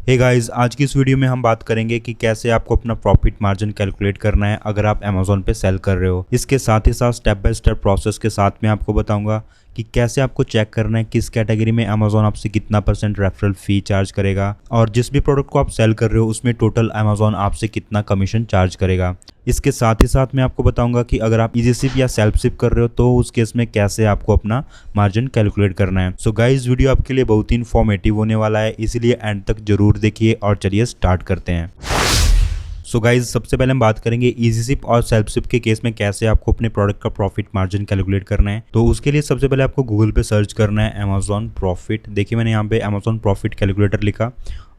Hey guys, आज की इस वीडियो में हम बात करेंगे कि कैसे आपको अपना प्रॉफिट मार्जिन कैलकुलेट करना है अगर आप अमेज़ॉन पे सेल कर रहे हो। इसके साथ ही साथ स्टेप बाय स्टेप प्रोसेस के साथ में आपको बताऊंगा कि कैसे आपको चेक करना है किस कैटेगरी में अमेज़ॉन आपसे कितना परसेंट रेफरल फी चार्ज करेगा और जिस भी प्रोडक्ट को आप सेल कर रहे हो उसमें टोटल अमेज़ॉन आपसे कितना कमीशन चार्ज करेगा। इसके साथ ही साथ मैं आपको बताऊंगा कि अगर आप इजी सिप या सेल्फ सिप कर रहे हो तो उस केस में कैसे आपको अपना मार्जिन कैलकुलेट करना है। सो गाइस, वीडियो आपके लिए बहुत ही इन्फॉर्मेटिव होने वाला है, इसीलिए एंड तक जरूर देखिए और चलिए स्टार्ट करते हैं। सो गाइज, सबसे पहले हम बात करेंगे इजी सिप और सेल्फ सिप के केस में कैसे आपको अपने प्रोडक्ट का प्रॉफिट मार्जिन कैलकुलेट करना है। तो उसके लिए सबसे पहले आपको गूगल पे सर्च करना है अमेज़ॉन प्रॉफिट। देखिए मैंने यहाँ पे अमेज़ॉन प्रॉफिट कैलकुलेटर लिखा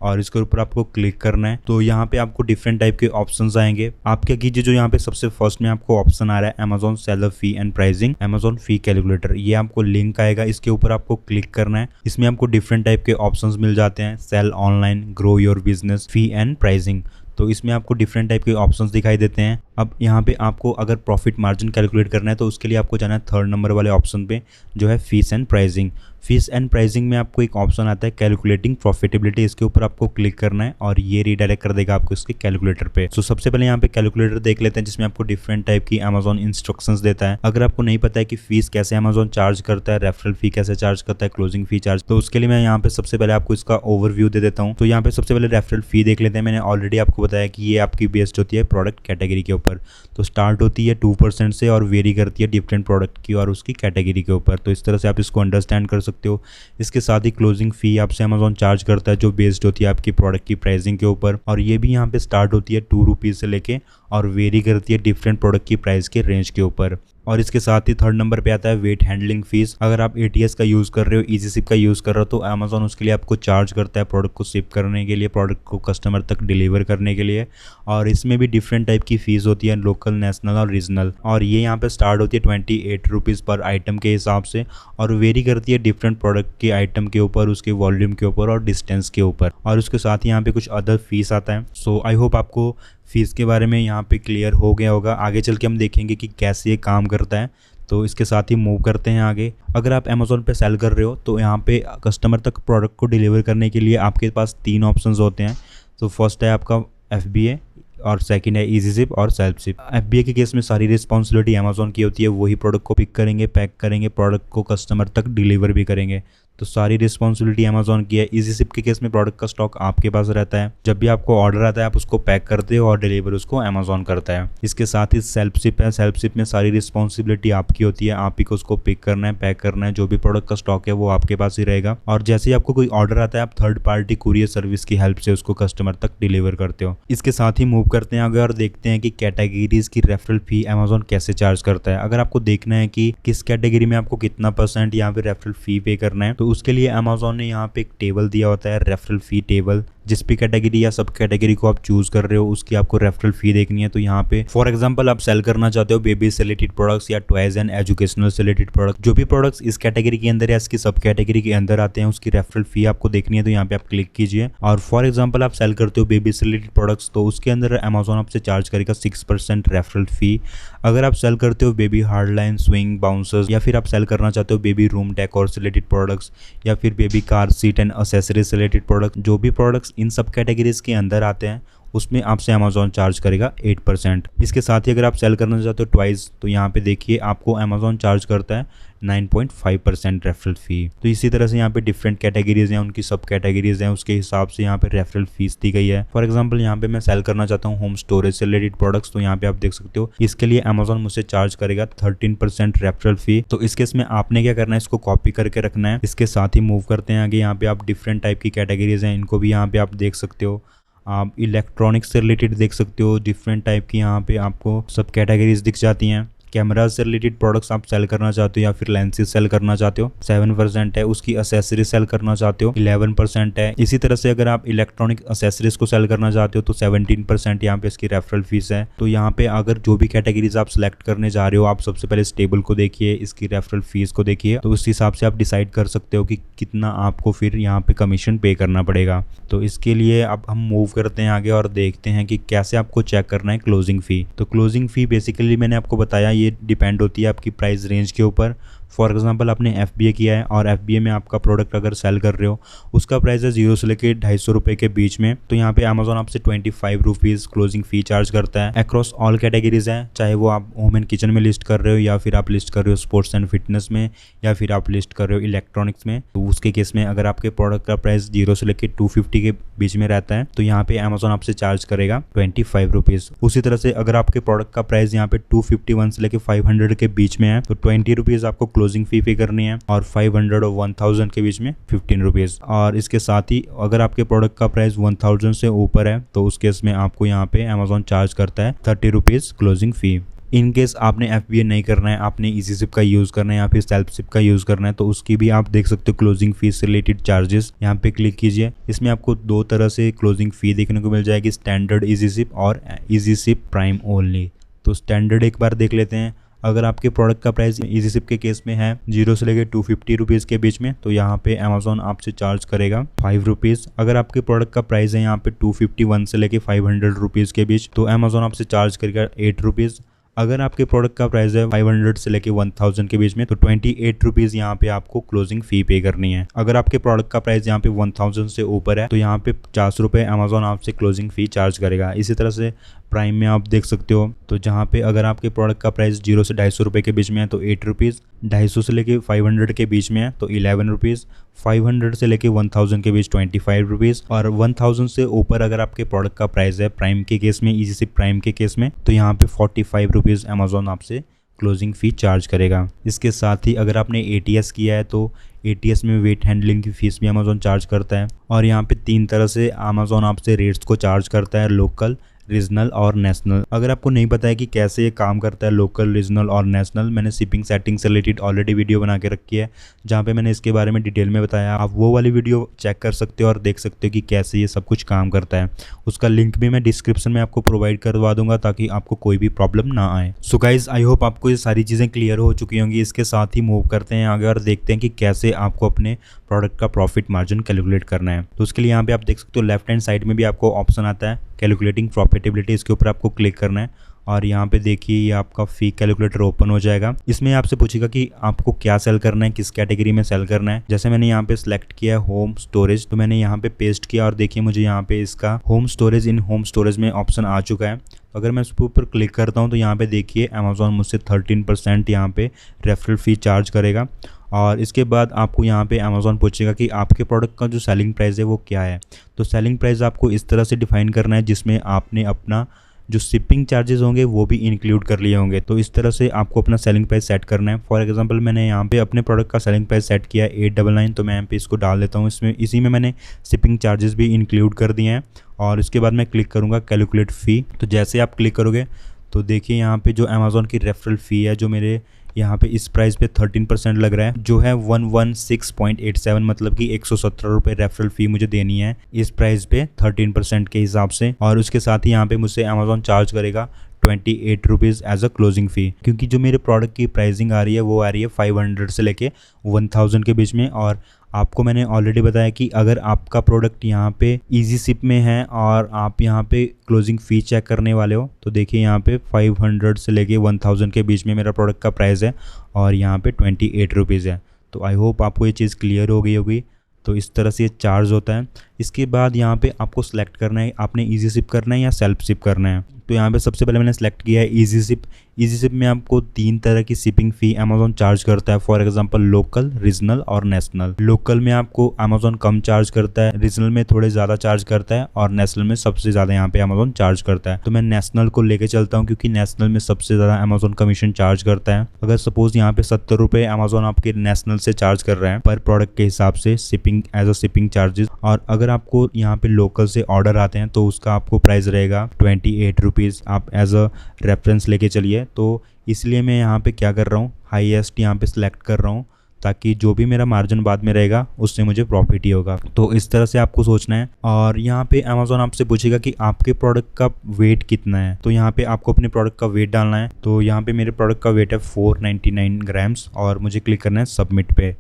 और इसके ऊपर आपको क्लिक करना है। तो यहाँ पे आपको डिफरेंट टाइप के ऑप्शंस आएंगे। आप क्या कीजिए, जो यहाँ पे सबसे फर्स्ट में आपको ऑप्शन आ रहा है Amazon seller fee and pricing Amazon fee calculator, ये आपको लिंक आएगा, इसके ऊपर आपको क्लिक करना है। इसमें आपको डिफरेंट टाइप के ऑप्शंस मिल जाते हैं, sell online, grow your business, fee and pricing. तो इसमें आपको डिफरेंट टाइप के ऑप्शंस दिखाई देते हैं। अब यहाँ पे आपको अगर प्रॉफिट मार्जिन कैलकुलेट करना है तो उसके लिए आपको जाना है थर्ड नंबर वाले ऑप्शन पे, जो है fees and pricing. Fees and pricing में आपको एक ऑप्शन आता है कैलकुलेटिंग प्रॉफिटेबिलिटी, इसके ऊपर आपको क्लिक करना है और ये रीडायरेक्ट कर देगा आपको इसके कैलकुलेटर पे। तो सबसे पहले यहाँ पे कैलकुलेटर देख लेते हैं, जिसमें आपको डिफरेंट टाइप की अमेज़ॉन इंस्ट्रक्शंस देता है। अगर आपको नहीं पता है कि फीस कैसे अमेज़ॉन चार्ज करता है, रेफरल फी कैसे चार्ज करता है, क्लोजिंग फी चार्ज, तो उसके लिए मैं यहाँ पे सबसे पहले आपको इसका ओवरव्यू दे देता हूँ। तो यहाँ पे सबसे पहले रेफरल फी देख लेते हैं। मैंने ऑलरेडी आपको बताया कि ये आपकी बेस्ड होती है प्रोडक्ट कैटेगरी के ऊपर। तो स्टार्ट होती है 2% से और वेरी करती है डिफरेंट प्रोडक्ट की और उसकी कैटेगरी के ऊपर। तो इस तरह से आप इसको अंडरस्टैंड कर सकते हो। इसके साथ ही क्लोजिंग फी आपसे अमेज़ॉन चार्ज करता है, जो बेस्ड होती है आपकी प्रोडक्ट की प्राइसिंग के ऊपर, और ये भी यहाँ पे स्टार्ट होती है 2 रुपीज़ से लेके और वेरी करती है डिफरेंट प्रोडक्ट की प्राइस के रेंज के ऊपर। और इसके साथ ही थर्ड नंबर पे आता है वेट हैंडलिंग फीस। अगर आप एटीएस का यूज़ कर रहे हो, इजी सिप का यूज़ कर रहे हो, तो अमेज़ॉन उसके लिए आपको चार्ज करता है प्रोडक्ट को शिप करने के लिए, प्रोडक्ट को कस्टमर तक डिलीवर करने के लिए। और इसमें भी डिफरेंट टाइप की फ़ीस होती है, लोकल, नेशनल और रीजनल, और ये यहाँ पे स्टार्ट होती है 28 रुपीज़ पर आइटम के हिसाब से और वेरी करती है डिफरेंट प्रोडक्ट के आइटम के ऊपर, उसके वॉल्यूम के ऊपर और डिस्टेंस के ऊपर। और उसके साथ ही यहाँ पे कुछ अदर फीस आता है। सो आई होप आपको फीस के बारे में यहाँ पे क्लियर हो गया होगा। आगे चल के हम देखेंगे कि कैसे ये काम करता है। तो इसके साथ ही मूव करते हैं आगे। अगर आप अमेज़ॉन पे सेल कर रहे हो तो यहाँ पे कस्टमर तक प्रोडक्ट को डिलीवर करने के लिए आपके पास 3 ऑप्शंस होते हैं। तो फर्स्ट है आपका FBA और सेकंड है इजी सिप और सेल्फ सिप। FBA के केस में सारी रिस्पॉन्सिबिलिटी अमेज़ॉन की होती है, वही प्रोडक्ट को पिक करेंगे, पैक करेंगे, प्रोडक्ट को कस्टमर तक डिलीवर भी करेंगे। तो सारी रिस्पॉन्सिबिलिटी अमेज़ॉन की है। इजी सिप के केस में प्रोडक्ट का स्टॉक आपके पास रहता है, जब भी आपको ऑर्डर आता है आप उसको पैक करते हो और डिलीवर उसको अमेज़ॉन करता है। इसके साथ ही सेल्फ सिप है। सेल्फ सिप में सारी रिस्पॉन्सिबिलिटी आपकी होती है, आप ही को उसको पिक करना है, पैक करना है, जो भी प्रोडक्ट का स्टॉक है वो आपके पास ही रहेगा। और जैसे ही आपको कोई ऑर्डर आता है आप थर्ड पार्टी कुरियर सर्विस की हेल्प से उसको कस्टमर तक डिलीवर करते हो। इसके साथ ही मूव करते हैं आगे और देखते हैं कि कैटेगरीज की रेफरल फी अमेज़ॉन कैसे चार्ज करता है। अगर आपको देखना है कि किस कैटेगरी में आपको कितना % यहाँ पे रेफरल फी पे करना है, तो उसके लिए अमेज़ॉन ने यहाँ पे एक टेबल दिया होता है, रेफरल फी टेबल। जिस भी कैटेगरी या सब कैटेगरी को आप चूज कर रहे हो उसकी आपको रेफरल फी देखनी है। तो यहाँ पे फॉर एग्जांपल आप सेल करना चाहते हो बेबी से रिलेटेड प्रोडक्ट्स या टॉयज एंड एजुकेशनल से रिलेटेड प्रोडक्ट, जो भी प्रोडक्ट्स इस कैटेगरी के अंदर या इसकी सब कैटेगरी के अंदर आते हैं उसकी रेफरल फी आपको देखनी है। तो यहाँ पे आप क्लिक कीजिए और फॉर एग्जाम्पल आप सेल करते हो बेबी से रिलेटेड प्रोडक्ट्स, तो उसके अंदर अमेज़ॉन आपसे चार्ज करेगा 6% रेफरल फी। अगर आप सेल करते हो बेबी हार्डलाइन, स्विंग, बाउंसर्स, या फिर आप सेल करना चाहते हो बेबी रूम डेकोर से रिलेटेड प्रोडक्ट्स या फिर baby car seat and accessories से रिलेटेड प्रोडक्ट, जो भी प्रोडक्ट्स इन सब कैटेगरीज के अंदर आते हैं उसमें आपसे अमेज़ॉन चार्ज करेगा 8%। इसके साथ ही अगर आप सेल करना चाहते हो ट्वाइस, तो यहाँ पे देखिए आपको अमेज़ॉन चार्ज करता है 9.5% रेफरल फी। तो इसी तरह से यहाँ पे डिफरेंट कैटेगरीज हैं, उनकी सब कैटेगरीज हैं, उसके हिसाब से यहाँ पे रेफरल फीस दी गई है। फॉर एग्जांपल यहाँ पे मैं सेल करना चाहता हूँ होम स्टोरेज से रिलेटेड प्रोडक्ट्स, तो यहाँ पे आप देख सकते हो इसके लिए अमेज़ॉन मुझसे चार्ज करेगा 13% रेफरल फी। तो इस केस में आपने क्या करना है, इसको कॉपी करके रखना है। इसके साथ ही मूव करते हैं आगे। यहाँ पे आप डिफरेंट टाइप की कैटेगरीज हैं, इनको भी यहाँ पे आप देख सकते हो। आप इलेक्ट्रॉनिक्स से रिलेटेड देख सकते हो, डिफरेंट टाइप की यहाँ पे आपको सब कैटेगरीज दिख जाती हैं। कैमरा से रिलेटेड प्रोडक्ट्स आप सेल करना चाहते हो या फिर लेंसेज सेल करना चाहते हो, 7% है। उसकी एसेसरीज सेल करना चाहते हो, 11% है। इसी तरह से अगर आप इलेक्ट्रॉनिक एसेसरीज को सेल करना चाहते हो तो 17% यहाँ पे इसकी रेफरल फीस है। तो यहाँ पे अगर जो भी कैटेगरीज आप सिलेक्ट करने जा रहे हो, आप सबसे पहले इस टेबल को देखिए, इसकी रेफरल फीस को देखिए, तो उस हिसाब से आप डिसाइड कर सकते हो कि कितना आपको फिर यहाँ पे कमीशन पे करना पड़ेगा। तो इसके लिए अब हम मूव करते हैं आगे और देखते हैं कि कैसे आपको चेक करना है क्लोजिंग फी। तो क्लोजिंग फी बेसिकली मैंने आपको बताया ये डिपेंड होती है आपकी प्राइस रेंज के ऊपर। फॉर एग्जांपल आपने FBA किया है और FBA में आपका प्रोडक्ट अगर सेल कर रहे हो, उसका प्राइस है 0 से लेके 250 रुपये के बीच में, तो यहाँ पे अमेजोन आपसे 25 रुपीज़ क्लोजिंग फ़ी चार्ज करता है। अक्रॉस ऑल कैटेगरीज हैं, चाहे वो आप होम एंड किचन में लिस्ट कर रहे हो या फिर आप लिस्ट कर रहे हो स्पोर्ट्स एंड फिटनेस में या फिर आप लिस्ट कर रहे हो इलेक्ट्रॉनिक्स में। तो उसके केस में अगर आपके प्रोडक्ट का प्राइस 0 से लेके 250 के बीच में रहता है तो यहाँ पे अमेजोन आपसे चार्ज करेगा 25 रुपीज़। उसी तरह से अगर आपके प्रोडक्ट का प्राइस यहाँ पे 251 से लेके 500 के बीच में है तो 20 रुपीज़ आपको क्लोजिंग फ़ी पे करनी है, और 500 और 1000 के बीच में 15 रुपीज़। और इसके साथ ही अगर आपके प्रोडक्ट का प्राइस 1000 से ऊपर है तो उस केस में आपको यहाँ पे अमेजोन चार्ज करता है 30 rupees closing fee. In case आपने FBA नहीं करना है, आपने EasyZip का यूज़ करना है या फिर SelfZip का यूज़ करना है, तो उसकी भी आप देख सकते हो क्लोजिंग फीस रिलेटेड चार्जेस। यहाँ पे क्लिक कीजिए, इसमें आपको दो तरह से क्लोजिंग फ़ी देखने को मिल जाएगी, स्टैंडर्ड EasyZip और EasyZip प्राइम ओनली। तो स्टैंडर्ड एक बार देख लेते हैं। अगर आपके प्रोडक्ट का प्राइस EasyZip के केस में है 0 से लेकर 250 रुपीज़ के बीच में तो यहाँ पे अमेजोन आपसे चार्ज करेगा 5 रुपीज़। अगर आपके प्रोडक्ट का प्राइस है यहाँ पे 251 से लेकर 500 रुपीज़ के बीच तो अमेजोन आपसे चार्ज करेगा 8 रुपीज़। अगर आपके प्रोडक्ट का प्राइस है 500 से लेके 1000 के बीच में तो 28 रुपीज़ यहाँ पे आपको क्लोजिंग फ़ी पे करनी है। अगर आपके प्रोडक्ट का प्राइस यहाँ पे 1000 से ऊपर है तो यहाँ पे 50 रुपये अमेजोन आपसे क्लोजिंग फ़ी चार्ज करेगा। इसी तरह से प्राइम में आप देख सकते हो, तो जहाँ पे अगर आपके प्रोडक्ट का प्राइस 0 से 250 रुपये के बीच में है तो 8 रुपीज़, 250 से लेके 500 के बीच में है तो 11 रुपीज़, 500 से लेके 1000 के बीच 25 रुपीज़, और 1000 से ऊपर अगर आपके प्रोडक्ट का प्राइस है प्राइम के केस में, EasyZip प्राइम के केस में, तो यहाँ पे 45 रुपीज़ अमेजोन आपसे क्लोजिंग फ़ी चार्ज करेगा। इसके साथ ही अगर आपने ATS किया है तो ATS में वेट हैंडलिंग की फ़ीस भी अमेजोन चार्ज करता है। और यहाँ पे 3 तरह से अमेजोन आपसे रेट्स को चार्ज करता है, लोकल, रीजनल और नेशनल। अगर आपको नहीं पता है कि कैसे ये काम करता है लोकल, रीजनल और नेशनल, मैंने शिपिंग सेटिंग से रिलेटेड ऑलरेडी वीडियो बना के रखी है जहाँ पे मैंने इसके बारे में डिटेल में बताया। आप वो वाली वीडियो चेक कर सकते हो और देख सकते हो कि कैसे ये सब कुछ काम करता है। उसका लिंक भी मैं डिस्क्रिप्शन में आपको प्रोवाइड करवा दूंगा ताकि आपको कोई भी प्रॉब्लम ना आए। सो गाइज, आई होप आपको ये सारी चीज़ें क्लियर हो चुकी होंगी। इसके साथ ही मूव करते हैं आगे और देखते हैं कि कैसे आपको अपने प्रोडक्ट का प्रॉफिट मार्जिन कैलकुलेट करना है। तो उसके लिए यहाँ पे आप देख सकते हो लेफ्ट हैंड साइड में भी आपको ऑप्शन आता है कैलकुलेटिंग प्रॉफिटेबिलिटी, इसके ऊपर आपको क्लिक करना है और यहाँ पे देखिए ये आपका फ़ी कैलकुलेटर ओपन हो जाएगा। इसमें आपसे पूछेगा कि आपको क्या सेल करना है, किस कैटेगरी में सेल करना है। जैसे मैंने यहाँ पे सिलेक्ट किया है होम स्टोरेज, तो मैंने यहाँ पे पेस्ट किया और देखिए मुझे यहाँ पे इसका होम स्टोरेज इन होम स्टोरेज में ऑप्शन आ चुका है। तो अगर मैं इसके ऊपर क्लिक करता हूँ तो यहाँ पे देखिए अमेजोन मुझसे 13% यहाँ पे रेफरल फ़ी चार्ज करेगा। और इसके बाद आपको यहाँ पे अमेजोन पूछेगा कि आपके प्रोडक्ट का जो सेलिंग प्राइस है वो क्या है। तो सेलिंग प्राइस आपको इस तरह से डिफाइन करना है जिसमें आपने अपना जो शिपिंग चार्जेस होंगे वो भी इंक्लूड कर लिए होंगे। तो इस तरह से आपको अपना सेलिंग प्राइस सेट करना है। फॉर एग्जांपल मैंने यहाँ पे अपने प्रोडक्ट का सेलिंग प्राइस सेट किया है 899, तो मैं यहाँ पे इसको डाल देता हूँ। इसी में मैंने शिपिंग चार्जेस भी इंक्लूड कर दिए हैं। और इसके बाद मैं क्लिक करूँगा कैलकुलेट फ़ी। तो जैसे आप क्लिक करोगे तो देखिए यहाँ पे जो अमेजोन की रेफरल फ़ी है जो मेरे यहाँ पे इस प्राइस पे 13% लग रहा है, जो है 116.87, मतलब कि 117 रुपये रेफरल फ़ी मुझे देनी है इस प्राइस पे 13% के हिसाब से। और उसके साथ ही यहाँ पे मुझसे अमेजोन चार्ज करेगा 28 रुपीज़ एज अ क्लोजिंग फ़ी, क्योंकि जो मेरे प्रोडक्ट की प्राइसिंग आ रही है वो आ रही है 500 से लेके 1000 के बीच में। और आपको मैंने ऑलरेडी बताया कि अगर आपका प्रोडक्ट यहाँ पे EasyZip में है और आप यहाँ पे क्लोजिंग फ़ी चेक करने वाले हो तो देखिए यहाँ पे 500 से लेके 1000 के बीच में मेरा प्रोडक्ट का प्राइस है और यहाँ पे 28 रुपीज़ है। तो आई होप आपको ये चीज़ क्लियर हो गई होगी। तो इस तरह से ये चार्ज होता है। इसके बाद यहाँ पे आपको सेलेक्ट करना है आपने EasyZip करना है या SelfZip करना है। तो यहाँ पे सबसे पहले मैंने सेलेक्ट किया है EasyZip। EasyZip में आपको 3 तरह की शिपिंग फ़ी अमेजोन चार्ज करता है, फॉर एग्जांपल लोकल, रीजनल और नेशनल। लोकल में आपको अमेजोन कम चार्ज करता है, रीजनल में थोड़े ज़्यादा चार्ज करता है और नेशनल में सबसे ज़्यादा यहाँ पे अमेजोन चार्ज करता है। तो मैं नेशनल को लेके चलता हूँ क्योंकि नेशनल में सबसे ज़्यादा अमेजोन कमीशन चार्ज करता है। अगर सपोज यहाँ पे 70 रुपये अमेजोन आपके नेशनल से चार्ज कर रहे हैं पर प्रोडक्ट के हिसाब से shipping as a shipping charges, और अगर आपको यहाँ पे लोकल से ऑर्डर आते हैं तो उसका आपको प्राइस रहेगा 28 रुपीज़। आप एज अ रेफरेंस लेके चलिए। तो इसलिए मैं यहाँ पे क्या कर रहा हूँ, हाईएस्ट यहाँ पे सिलेक्ट कर रहा हूँ ताकि जो भी मेरा मार्जिन बाद में रहेगा उससे मुझे प्रॉफिट ही होगा। तो इस तरह से आपको सोचना है। और यहाँ पे अमेजोन आपसे पूछेगा कि आपके प्रोडक्ट का वेट कितना है, तो यहाँ पे आपको अपने प्रोडक्ट का वेट डालना है। तो यहाँ पे मेरे प्रोडक्ट का वेट है 499 ग्राम्स और मुझे क्लिक करना है सबमिट पे।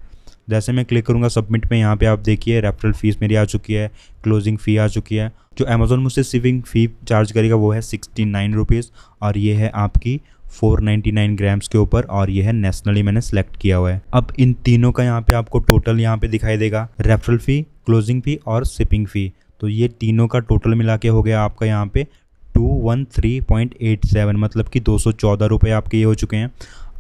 जैसे मैं क्लिक करूँगा सबमिट में, यहाँ पे आप देखिए रेफरल फीस मेरी आ चुकी है, क्लोजिंग फ़ी आ चुकी है। जो अमेज़ॉन मुझसे शिपिंग फ़ी चार्ज करेगा वो है 69 रुपीज़, और ये है आपकी 499 ग्राम्स के ऊपर, और ये है नेशनली मैंने सेलेक्ट किया हुआ है। अब इन तीनों का यहाँ पे आपको टोटल यहाँ पे दिखाई देगा, रेफरल फ़ी, क्लोजिंग फ़ी और शिपिंग फ़ी। तो ये तीनों का टोटल मिला के हो गया आपका यहाँ पे 213.87, मतलब कि 214 रुपये आपके ये हो चुके हैं।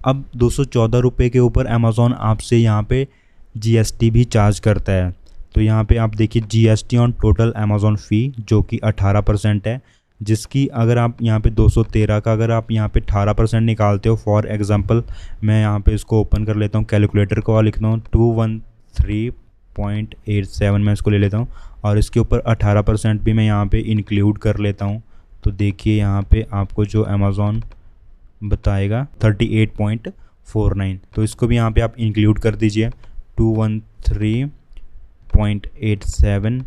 अब 214 रुपये के ऊपर अमेज़ॉन आपसे यहाँ पे जीएसटी भी चार्ज करता है। तो यहाँ पे आप देखिए जीएसटी ऑन टोटल अमेज़ॉन फ़ी जो कि 18% है, जिसकी अगर आप यहाँ पे 213 का अगर आप यहाँ पे 18% निकालते हो, फॉर एग्जांपल मैं यहाँ पे इसको ओपन कर लेता हूँ, कैलकुलेटर को लिखता हूँ 213.87 मैं इसको ले लेता हूँ, और इसके ऊपर 18% भी मैं यहाँ पे इंक्लूड कर लेता हूँ। तो देखिए यहाँ पे आपको जो अमेज़ॉन बताएगा 38.49, तो इसको भी यहाँ पे आप इंक्लूड कर दीजिए 213.87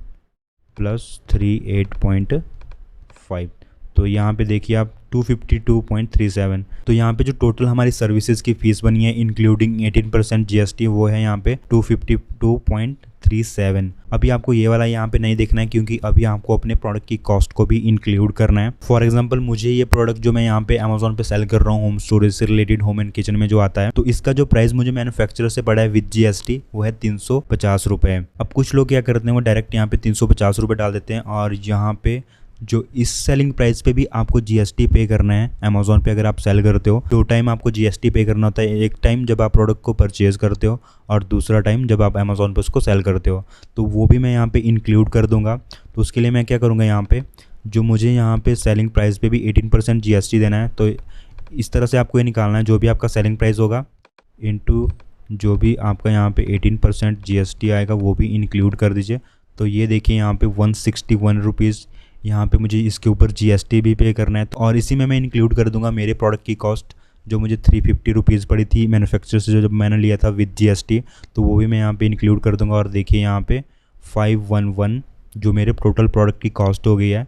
प्लस 38.5, तो यहाँ पे देखिए आप 252.37। तो यहाँ पे जो टोटल हमारी सर्विसेज की फ़ीस बनी है इंक्लूडिंग 18% जीएसटी वो है यहाँ पे 252.37। अभी आपको ये वाला यहाँ पे नहीं देखना है, क्योंकि अभी आपको अपने प्रोडक्ट की कॉस्ट को भी इंक्लूड करना है। फॉर एग्जांपल मुझे ये प्रोडक्ट जो मैं यहाँ पे अमेज़ॉन पे सेल कर रहा हूँ होम स्टोरेज से रिलेटेड, होम एंड किचन में जो आता है, तो इसका जो प्राइस मुझे मैन्युफैक्चरर से पड़ा है विद जीएसटी वो है 350 रुपये। अब कुछ लोग क्या करते हैं वो डायरेक्ट यहाँ पे 350 रुपये डाल देते हैं, और यहाँ पे जो इस सेलिंग प्राइस पे भी आपको जीएसटी पे करना है। अमेज़ॉन पे अगर आप सेल करते हो 2 टाइम आपको जीएसटी पे करना होता है, एक टाइम जब आप प्रोडक्ट को परचेज़ करते हो और दूसरा टाइम जब आप अमेज़ॉन पे उसको सेल करते हो। तो वो भी मैं यहाँ पे इंक्लूड कर दूंगा। तो उसके लिए मैं क्या करूँगा, यहाँ पे जो मुझे यहाँ पे सेलिंग प्राइस पे भी 18% जीएसटी देना है, तो इस तरह से आपको ये निकालना है, जो भी आपका सेलिंग प्राइस होगा इंटू जो भी आपका यहाँ पे 18% जीएसटी आएगा वो भी इंक्लूड कर दीजिए। तो ये देखिए यहाँ पे 161 रुपीज़ यहाँ पे मुझे इसके ऊपर जीएसटी भी पे करना है, और इसी में मैं इंक्लूड कर दूंगा मेरे प्रोडक्ट की कॉस्ट जो मुझे 350 रुपीज़ पड़ी थी मैन्युफैक्चरर से जब मैंने लिया था विद जीएसटी, तो वो भी मैं यहाँ पे इंक्लूड कर दूंगा। और देखिए यहाँ पे 511 जो मेरे टोटल प्रोडक्ट की कॉस्ट हो गई है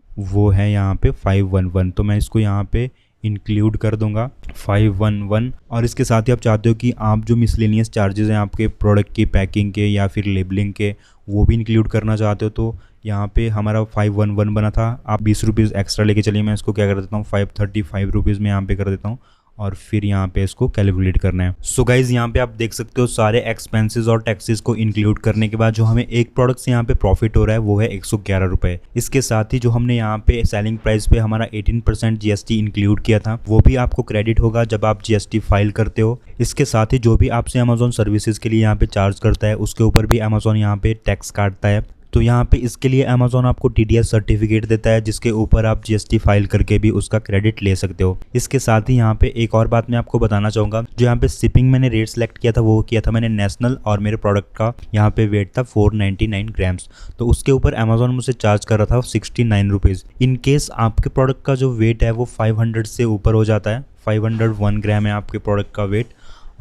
वो है यहाँ पे 511, तो मैं इसको यहाँ पे इंक्लूड कर दूंगा 511। और इसके साथ ही आप चाहते हो कि आप जो मिसलेनियस चार्जेस हैं आपके प्रोडक्ट की पैकिंग के या फिर लेबलिंग के वो भी इंक्लूड करना चाहते हो, तो यहाँ पे हमारा 511 बना था, आप 20 रुपीज़ एक्स्ट्रा लेके चलिए। मैं इसको क्या कर देता हूँ 535 रुपीज़ में यहाँ पे कर देता हूँ, और फिर यहाँ पे इसको कैलकुलेट करना है। सो गाइज यहाँ पे आप देख सकते हो सारे एक्सपेंसेस और टैक्सेस को इंक्लूड करने के बाद जो हमें एक प्रोडक्ट से यहाँ पे प्रॉफिट हो रहा है वो है 111 रुपये। इसके साथ ही जो हमने यहाँ पे सेलिंग प्राइस पे हमारा 18% जीएसटी इंक्लूड किया था वो भी आपको क्रेडिट होगा जब आप जीएसटी फाइल करते हो। इसके साथ ही जो भी आपसे अमेज़ॉन सर्विसेज के लिए यहाँ पे चार्ज करता है उसके ऊपर भी अमेज़ॉन यहाँ पे टैक्स काटता है। तो यहाँ पे इसके लिए अमेज़ॉन आपको टीडीएस सर्टिफिकेट देता है जिसके ऊपर आप जीएसटी फाइल करके भी उसका क्रेडिट ले सकते हो। इसके साथ ही यहाँ पे एक और बात मैं आपको बताना चाहूँगा, जो यहाँ पे शिपिंग मैंने रेट सेलेक्ट किया था वो किया था मैंने नेशनल, और मेरे प्रोडक्ट का यहाँ पे वेट था 499 ग्राम्स, तो उसके ऊपर अमेज़ॉन मुझसे चार्ज कर रहा था 69 रुपीज़। इन केस आपके प्रोडक्ट का जो वेट है वो 500 से ऊपर हो जाता है, 501 ग्राम है आपके प्रोडक्ट का वेट।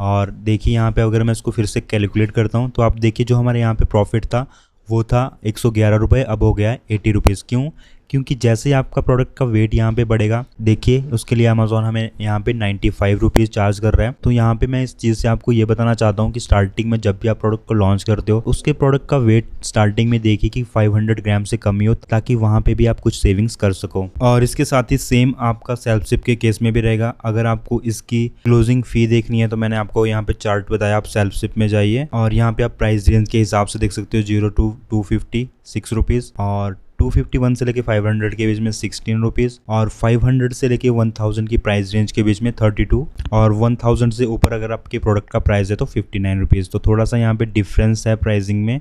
और देखिए यहाँ पे अगर मैं इसको फिर से कैलकुलेट करता हूँ तो आप देखिए जो हमारे यहाँ पे प्रॉफिट था वो था 111 रुपये, अब हो गया है 80 रुपीज़। क्यों? क्योंकि जैसे ही आपका प्रोडक्ट का वेट यहाँ पे बढ़ेगा, देखिए उसके लिए अमेज़ॉन हमें यहाँ पे 95 रुपीज़ चार्ज कर रहा है। तो यहाँ पे मैं इस चीज़ से आपको ये बताना चाहता हूँ कि स्टार्टिंग में जब भी आप प्रोडक्ट को लॉन्च करते हो उसके प्रोडक्ट का वेट स्टार्टिंग में देखिए कि 500 ग्राम से कम ही हो, ताकि वहाँ पे भी आप कुछ सेविंग्स कर सको। और इसके साथ ही सेम आपका सेल्फ शिप के केस में भी रहेगा। अगर आपको इसकी क्लोजिंग फ़ी देखनी है तो मैंने आपको यहाँ पे चार्ट बताया, आप सेल्फ शिप में जाइए और यहाँ पे आप प्राइस रेंज के हिसाब से देख सकते हो 0 to 256 रुपीज़, और 251 से लेके 500 के बीच में 16 रुपीज़, और 500 से लेके 1000 की प्राइस रेंज के बीच में 32, और 1000 से ऊपर अगर आपके प्रोडक्ट का प्राइस है तो 59 रुपीज़। तो थोड़ा सा यहाँ पे डिफरेंस है प्राइसिंग में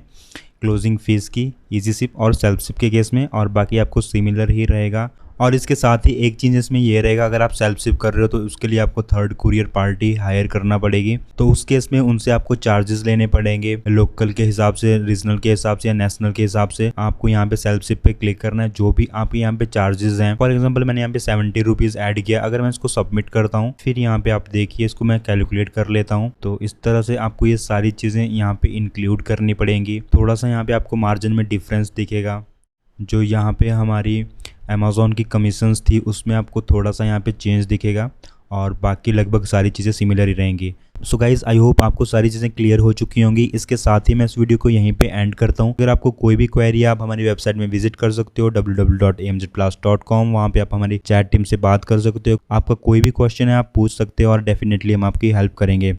क्लोजिंग फीस की इजी शिप और सेल्फ शिप के केस में, और बाकी आपको सिमिलर ही रहेगा। और इसके साथ ही एक चीज़ इसमें ये रहेगा, अगर आप सेल्फ शिप कर रहे हो तो उसके लिए आपको थर्ड कुरियर पार्टी हायर करना पड़ेगी। तो उस केस में उनसे आपको चार्जेस लेने पड़ेंगे लोकल के हिसाब से, रीजनल के हिसाब से या नेशनल के हिसाब से। आपको यहाँ पे सेल्फ शिप पे क्लिक करना है, जो भी आपके यहाँ पे चार्जेस हैं। फॉर एग्जाम्पल मैंने यहाँ पे 70 रुपीज़ ऐड किया। अगर मैं इसको सबमिट करता हूँ फिर यहाँ पे आप देखिए इसको मैं कैलकुलेट कर लेता हूँ, तो इस तरह से आपको ये सारी चीज़ें यहाँ पे इंक्लूड करनी पड़ेंगी। थोड़ा सा यहाँ पे आपको मार्जिन में डिफरेंस दिखेगा, जो यहाँ पे हमारी अमेज़ॉन की कमीशंस थी उसमें आपको थोड़ा सा यहाँ पे चेंज दिखेगा, और बाकी लगभग सारी चीज़ें सिमिलर ही रहेंगी। सो गाइज आई होप आपको सारी चीज़ें क्लियर हो चुकी होंगी। इसके साथ ही मैं इस वीडियो को यहीं पे एंड करता हूँ। अगर आपको कोई भी क्वेरी है आप हमारी वेबसाइट में विजिट कर सकते हो www.amzclass.com। वहाँ पे आप हमारी चैट टीम से बात कर सकते हो। आपका कोई भी क्वेश्चन है आप पूछ सकते हो और डेफिनेटली हम आपकी हेल्प करेंगे।